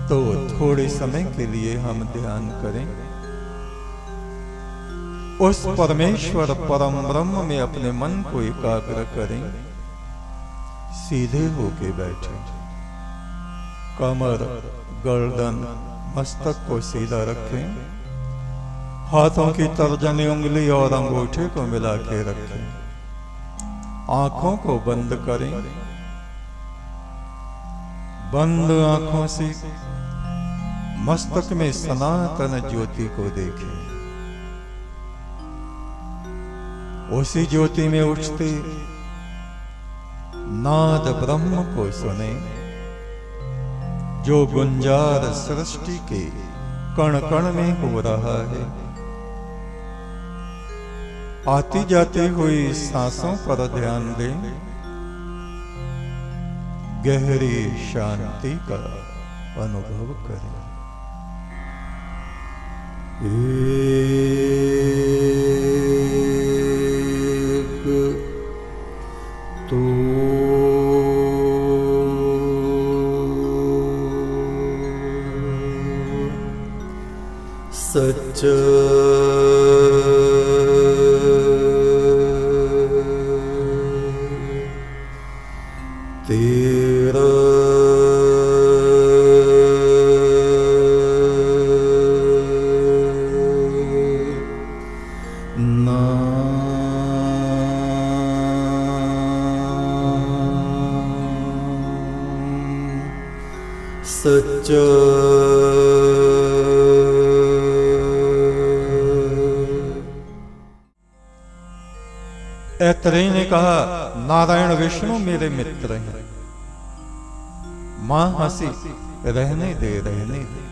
तो थोड़े समय के लिए हम ध्यान करें, उस परमेश्वर परम ब्रह्म में अपने मन को एकाग्र करें। सीधे होके बैठे, कमर, गर्दन, मस्तक को सीधा रखें, हाथों की तर्जनी उंगली और अंगूठे को मिला के रखें, आंखों को बंद करें। बंद आंखों से मस्तक में सनातन ज्योति को देखें। उसी ज्योति में उठते नाद ब्रह्म को सुने, जो गुंजार सृष्टि के कण कण में हो रहा है। आती जाती हुई सांसों पर ध्यान दें, गहरी शांति का अनुभव करें। सच तेरा सच्चा ऐतरेय ने कहा, नारायण विष्णु मेरे मित्र हैं। मां हंसी, रहने दे रहने दे,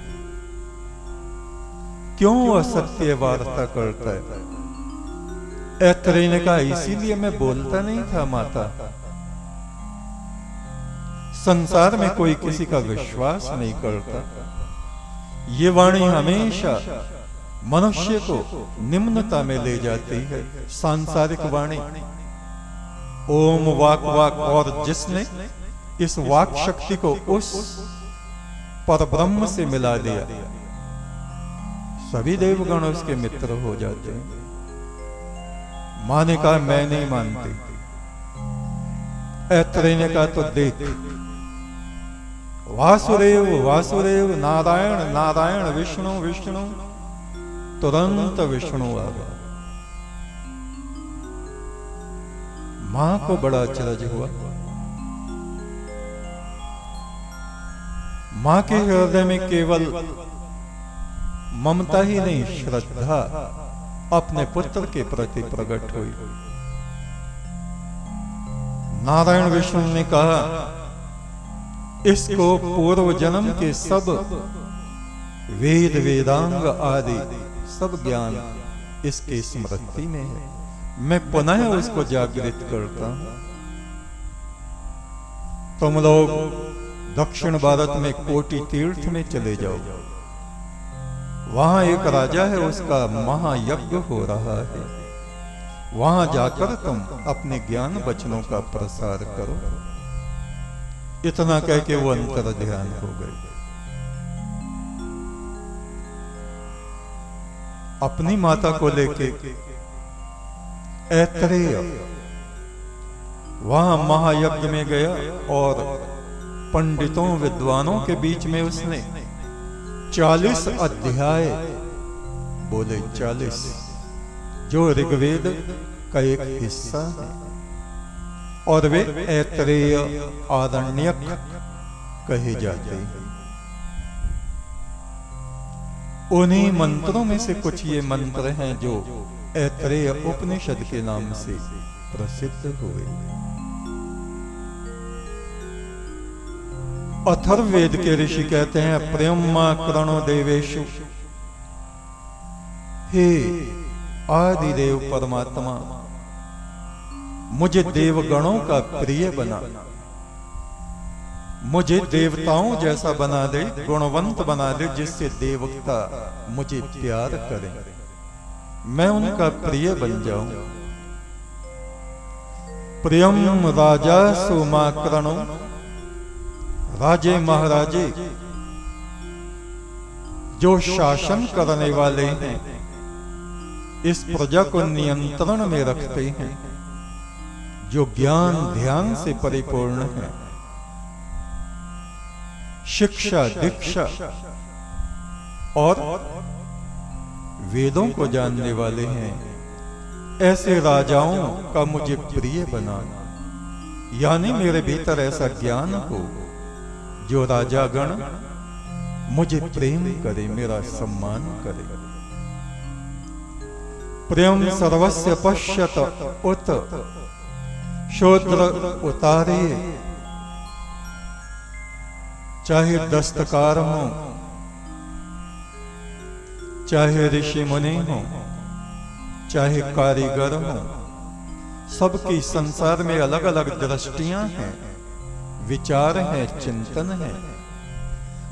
क्यों असत्य वार्ता करता है। ऐतरेय ने कहा, इसीलिए मैं बोलता नहीं था माता। संसार में कोई किसी का विश्वास नहीं करता। ये वाणी हमेशा मनुष्य को निम्नता में ले जाती है। सांसारिक वाणी, ओम वाक वाक, और जिसने इस वाक शक्ति को उस परब्रह्म से मिला दिया, सभी देवगण उसके मित्र हो जाते हैं। मां ने कहा, मैं नहीं मानती। ऐतरेय ने कहा, तो देख, वासुदेव वासुदेव, नारायण नारायण, विष्णु विष्णु, तुरंत विष्णु आ गया। मां को बड़ा अचरज हुआ। मां के हृदय में केवल ममता ही नहीं, श्रद्धा अपने पुत्र के प्रति प्रकट हुई। नारायण विष्णु ने कहा, इसको पूर्व जन्म के सब वेद वेदांग आदि सब ज्ञान इसके स्मृति में है। मैं पुनः उसको जागृत करता हूं। तुम लोग दक्षिण भारत में कोटि तीर्थ में चले जाओ, वहां एक राजा है, उसका महायज्ञ हो रहा है। वहां जाकर तुम अपने ज्ञान वचनों का प्रसार करो। इतना कह के वो अंतर ध्यान हो गए। अपनी माता को लेके ऐतरेय वहां महायज्ञ में गया और पंडितों विद्वानों के बीच में उसने 40 अध्याय बोले। 40 जो ऋग्वेद का एक हिस्सा है, और वे ऐतरेय आरण्यक कहे जाते हैं। उन्हीं मंत्रों में से कुछ ये मंत्र हैं जो ऐतरेय उपनिषद के नाम से प्रसिद्ध हुए। अथर्ववेद के ऋषि कहते हैं, प्रेम्मा करणो देवेशु, हे आदिदेव परमात्मा, मुझे देवगणों का प्रिय बना, मुझे देवताओं जैसा बना दे, गुणवंत बना दे, जिससे देवता मुझे प्यार करें, मैं उनका प्रिय बन जाऊं। प्रियम राजा सुमाकरणो, राजे महाराजे जो शासन करने वाले हैं, इस प्रजा को नियंत्रण में रखते हैं, जो ज्ञान ध्यान से परिपूर्ण है, शिक्षा दीक्षा और वेदों को जानने वाले हैं, ऐसे राजाओं का मुझे प्रिय बनाना। यानी मेरे भीतर ऐसा ज्ञान हो जो राजागण मुझे प्रेम करे, मेरा सम्मान करे। प्रेम सर्वस्य पश्यत उत शूद्र उतारे, चाहे दस्तकार हो, चाहे ऋषि मुनि हो, चाहे कारीगर हो, सबकी संसार में अलग अलग दृष्टियां हैं, विचार हैं, चिंतन है।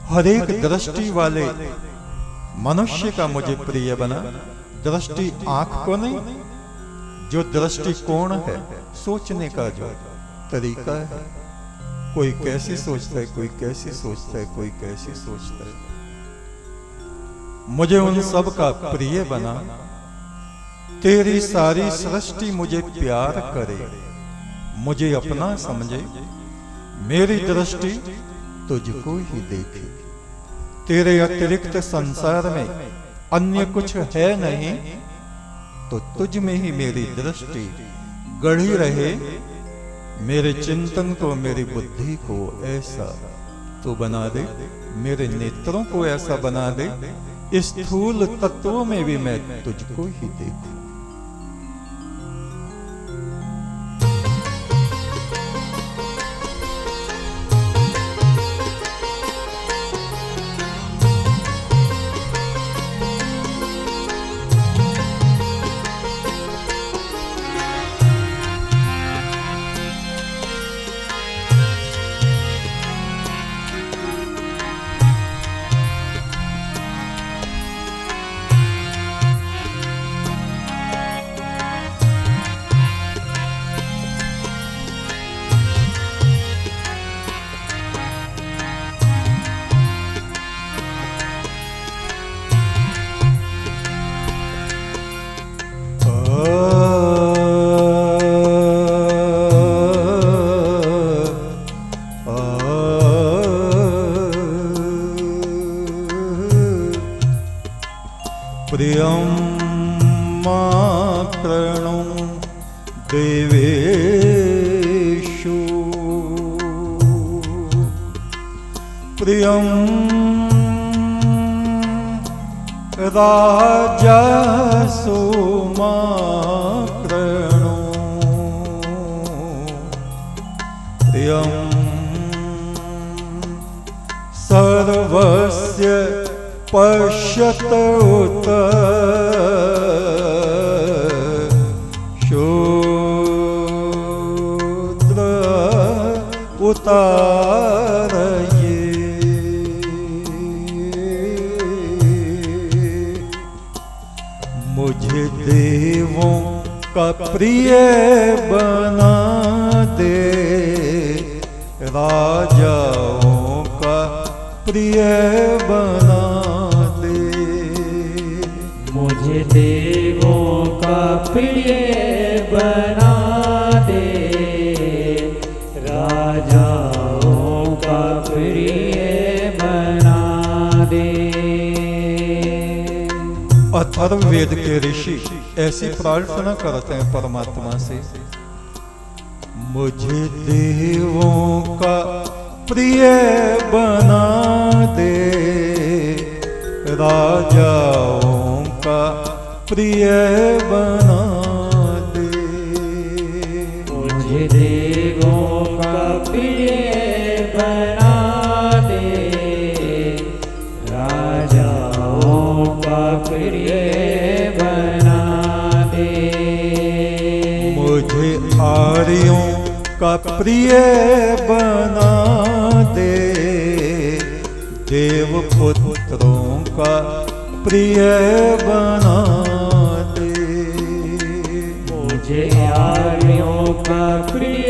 हर एक दृष्टि वाले मनुष्य का मुझे प्रिय बना। दृष्टि आंख को नहीं, जो दृष्टिकोण है, सोचने का जो तरीका है, कोई कैसे सोचता है, कोई कैसे सोचता है, कोई कैसे सोचता है, मुझे उन सब का प्रिय बना। तेरी सारी सृष्टि मुझे प्यार करे, मुझे अपना समझे, मेरी दृष्टि तुझको ही देखे। तेरे अतिरिक्त संसार में अन्य कुछ है नहीं, तो तुझ में ही मेरी दृष्टि गढ़ी रहे। मेरे चिंतन को, मेरी बुद्धि को ऐसा तो बना दे, मेरे नेत्रों को ऐसा बना दे, इस स्थूल तत्वों में भी मैं तुझको ही देखूं। प्रियं माकृणु देवेषु, प्रियं राजसु माकृणु, प्रियं सर्वस्य पश्यत उत शूद्र उतारये। मुझे देवों का प्रिय बना दे, राजाओं का प्रिय बना दे। मुझे देवों का प्रिय बना दे, राजाओं का प्रिय बना दे। अथर्ववेद के ऋषि ऐसी प्रार्थना करते हैं परमात्मा से, मुझे देवों का प्रिय बना दे, राजाओं का प्रिय बना दे। मुझे देवों का प्रिय बना दे, राजाओं का प्रिय बना दे। मुझे आर्यों का प्रिय बना दे, देव पुत्रों का प्रिय बना दे। मुझे आर्यों का प्रिय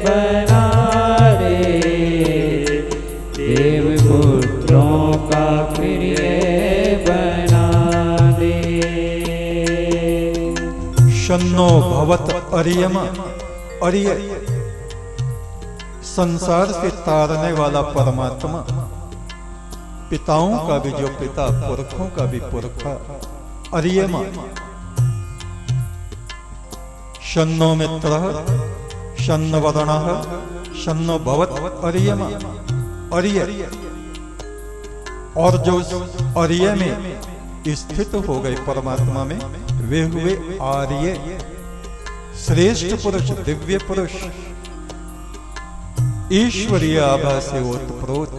बना दे, देव पुत्रों का प्रिय शन्नो भवत अर्यमा, अर्य संसार से तारने वाला परमात्मा, पिताओं का भी जो पिता, पुरखों का भी पुरखा, अर्यमा। शन्नो मित्रः शन्न वदनः शन्नो भवत अर्यमा, अर्य। और जो अर्य में स्थित हो गए परमात्मा में, वे हुए आर्य, श्रेष्ठ पुरुष, दिव्य पुरुष, ईश्वरीय आभा से ओतप्रोत।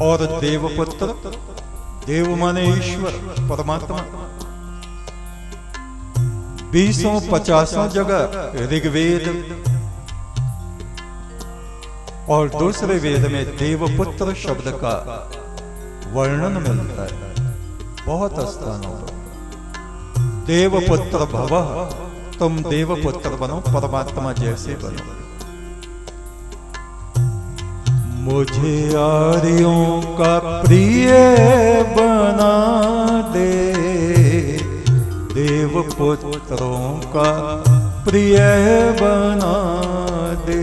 और देवपुत्र, देव माने ईश्वर परमात्मा, 20-50 जगह ऋग्वेद और दूसरे वेद में देवपुत्र शब्द का वर्णन मिलता है बहुत स्थानों पर। देवपुत्र भवः, तुम देवपुत्र बनो, परमात्मा जैसे बनो। मुझे आर्यों का प्रिय बना दे, देवपुत्रों का प्रिय बना दे।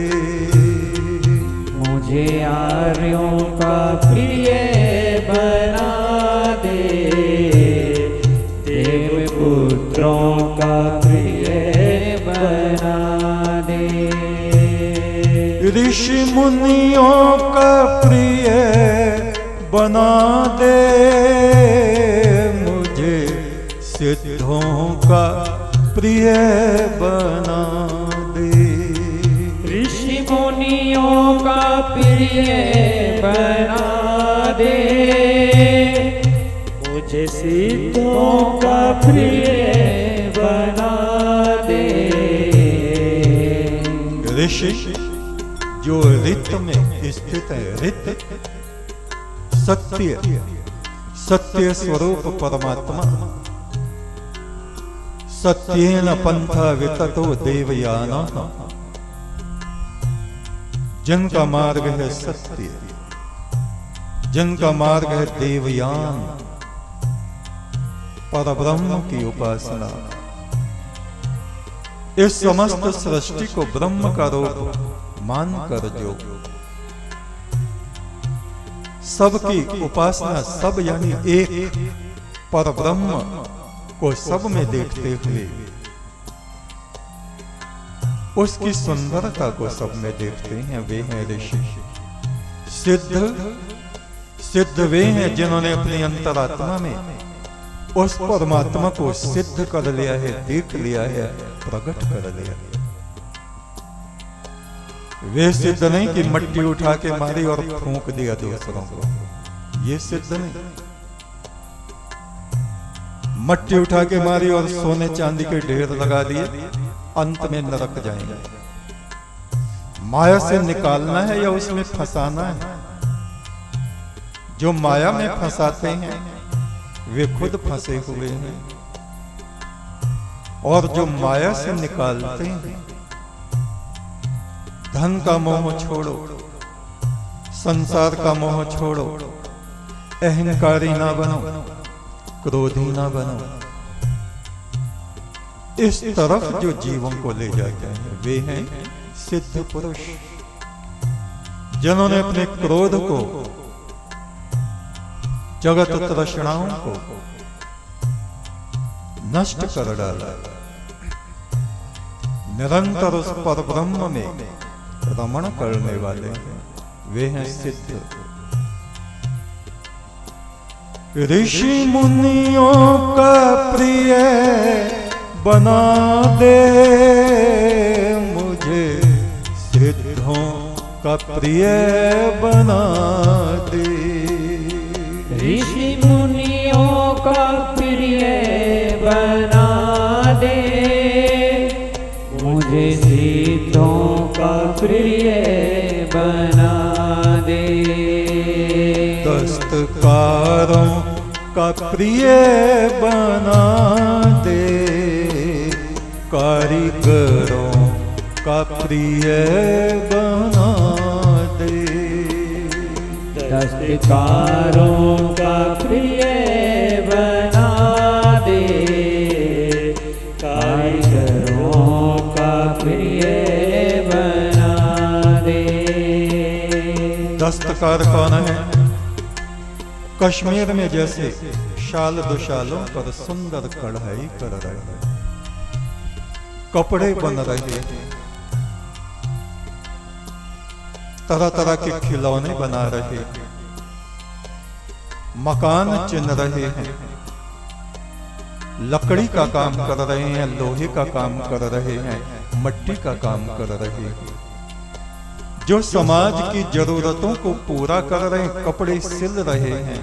मुझे आर्यों का प्रिय बना दे, देवपुत्रों का प्रिय बना दे। ऋषि मुनियों का प्रिय बना दे, मुझे सिद्धों का प्रिय बना दे। ऋषि मुनियों का प्रिय बना दे, मुझे सिद्धों का प्रिय बना दे। ऋषि जो ऋत में स्थित है, ऋत सत्य, सत्य स्वरूप परमात्मा। सत्येन पंथा विततो देवयानः, जिनका मार्ग है सत्य, जिनका मार्ग है देवयान, परब्रह्म की उपासना। इस समस्त सृष्टि को ब्रह्म का रूप मानकर जो सबकी उपासना, सब यानी एक परब्रह्म को सब में देखते हुए उसकी सुंदरता को सब में देखते हैं, वे हैं ऋषि। सिद्ध, सिद्ध वे हैं जिन्होंने अपनी अंतरात्मा में उस परमात्मा को सिद्ध कर लिया है, देख लिया है, प्रकट कर लिया है। वे सिद्ध नहीं कि मट्टी उठा के मारी और फूंक दिया दूसरों को, ये सिद्ध नहीं। मट्टी उठा के मारी और सोने चांदी के ढेर लगा दिए, अंत में नरक जाएंगे। माया से निकालना है या उसमें फंसाना है? जो माया में फंसाते हैं वे खुद फंसे हुए हैं, और जो माया से निकालते हैं, धन का मोह छोड़ो, संसार का मोह छोड़ो, अहंकारी ना बनो, क्रोधी ना बनो। इस तरफ जो जीवों को ले जाते हैं वे हैं सिद्ध पुरुष, जिन्होंने अपने क्रोध को, जगत तृष्णाओं को नष्ट कर डाला, निरंतर उस परब्रह्म में रमण करने वाले हैं, वे हैं सिद्ध। ऋषि मुनियों का प्रिय बना दे, मुझे सिद्धों का प्रिय बना दे। ऋषि मुनियों का प्रिय बना दे, मुझे सिद्धों का प्रिय बना दे। दस्तकारों का प्रिय बना दे, कारीगरों का प्रिय बना दे। दस्तकारों का प्रिय बना दे, दस्तकार कौन है? कश्मीर में जैसे शाल दुशालों पर सुंदर कढ़ाई कर रहे हैं, कपड़े बन रहे हैं, तरह तरह के खिलौने बना रहे हैं, मकान चिन रहे हैं, लकड़ी का काम कर रहे हैं, लोहे का काम कर रहे हैं, मिट्टी का काम कर रहे हैं, जो समाज की जरूरतों को पूरा कर रहे हैं, कपड़े सिल रहे हैं,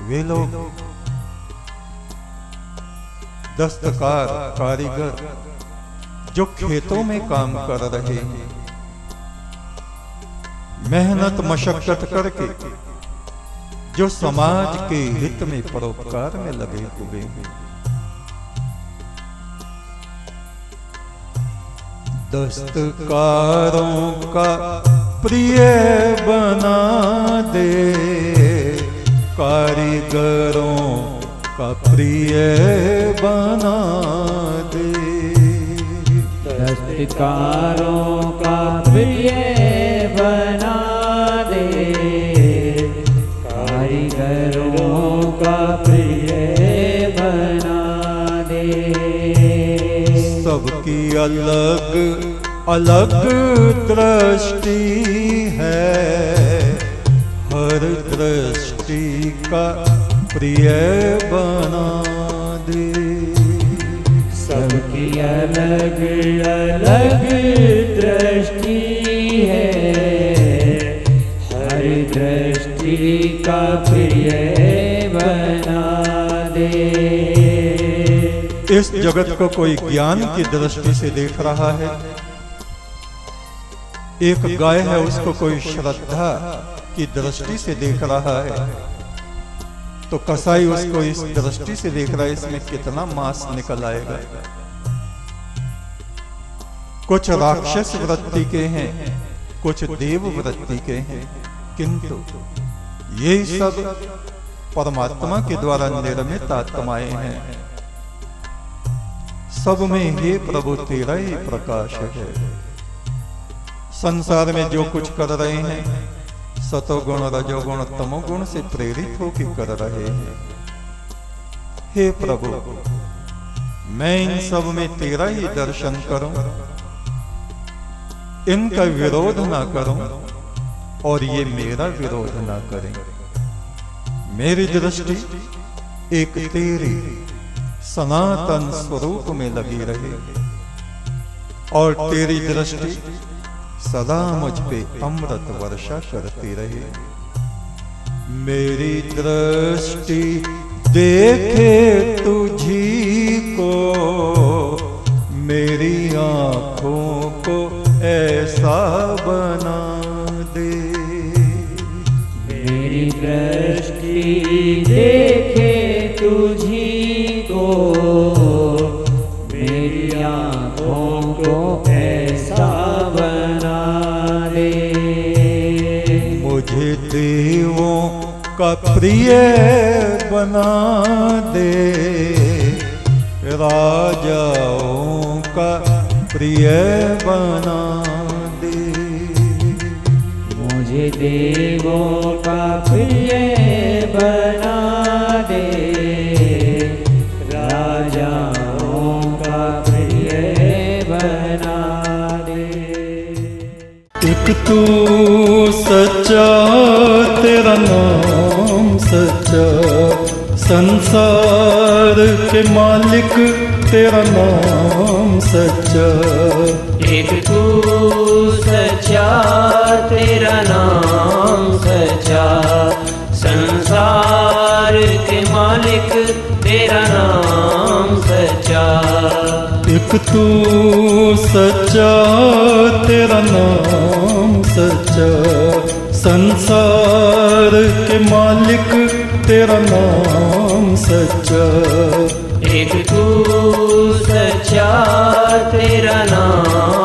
वे लोग दस्तकार कारीगर जो खेतों में काम कर रहे हैं, मेहनत मशक्कत करके जो समाज के हित में परोपकार में लगे हुए हैं। दस्तकारों का प्रिय बना दे, कारीगरों का प्रिय बना दे। दस्तकारों का प्रिय बना दे, कारीगरों का प्रिय बना दे। सबकी अलग अलग दृष्टि है, हर दृष्टि का प्रिय बना दे। सबकी अलग अलग दृष्टि है, हर दृष्टि का प्रिय बना दे। इस जगत को कोई ज्ञान की दृष्टि से देख रहा है, एक गाय है उसको कोई श्रद्धा की दृष्टि से देख रहा है, तो कसाई उसको इस दृष्टि से देख रहा है, इसमें कितना मांस निकल आएगा। कुछ राक्षस वृत्ति के हैं, कुछ देव वृत्ति के हैं, किंतु ये सब परमात्मा के द्वारा निर्मित आत्माएं हैं। सब में हे प्रभु तेरा ही प्रकाश है। संसार में जो कुछ कर रहे हैं सतोगुण रजोगुण तमोगुण से प्रेरित होकर कर रहे हैं। हे प्रभु मैं इन सब में तेरा ही दर्शन करूं, इनका विरोध ना करूं और ये मेरा विरोध ना करें। मेरी दृष्टि एक तेरी सनातन स्वरूप में लगी रहे और तेरी दृष्टि सदा मुझ पे अमृत वर्षा करती रहे। मेरी दृष्टि देखे तुझी को, मेरी आंखों को ऐसा बना दे। मेरी दृष्टि देखे तुझी को, मेरी आँखों को ऐसा बना दे। मुझे देवों का प्रिय बना दे, राजाओं का प्रिय बना दे। मुझे देवों का प्रिय बना दे, राजाओं का प्रिय बना दे। एक तू सच्चा, तेरा नाम सच्चा, संसार के मालिक तेरा नाम सच्चा। एक तू सच्चा, तेरा नाम सच्चा, संसार के मालिक तेरा नाम सच्चा। एक तू सच्चा, तेरा नाम सच्चा, संसार के मालिक तेरा नाम सच्चा। एक तू सच्चा, तेरा नाम